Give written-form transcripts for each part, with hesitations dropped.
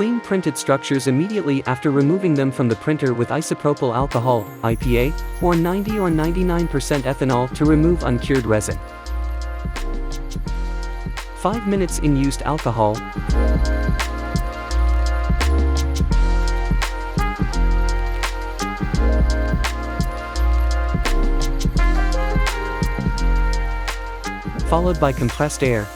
Clean printed structures immediately after removing them from the printer with isopropyl alcohol, IPA, or 90 or 99% ethanol to remove uncured resin. 5 minutes in used alcohol. Followed by compressed air.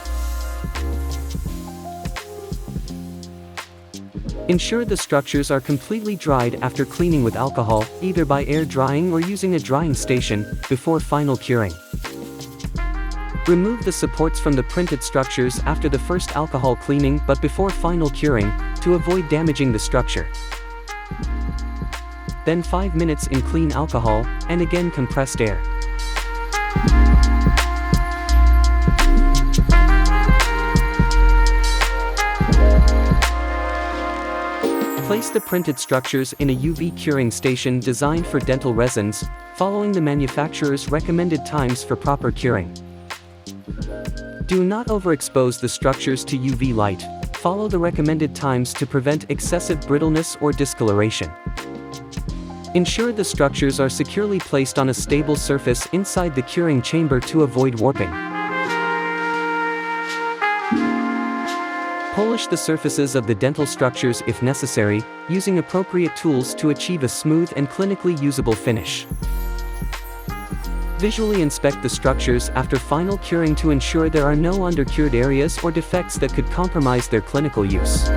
Ensure the structures are completely dried after cleaning with alcohol, either by air drying or using a drying station, before final curing. Remove the supports from the printed structures after the first alcohol cleaning but before final curing, to avoid damaging the structure. Then 5 minutes in clean alcohol, and again compressed air. Place the printed structures in a UV curing station designed for dental resins, following the manufacturer's recommended times for proper curing. Do not overexpose the structures to UV light. Follow the recommended times to prevent excessive brittleness or discoloration. Ensure the structures are securely placed on a stable surface inside the curing chamber to avoid warping. Polish the surfaces of the dental structures if necessary, using appropriate tools to achieve a smooth and clinically usable finish. Visually inspect the structures after final curing to ensure there are no undercured areas or defects that could compromise their clinical use.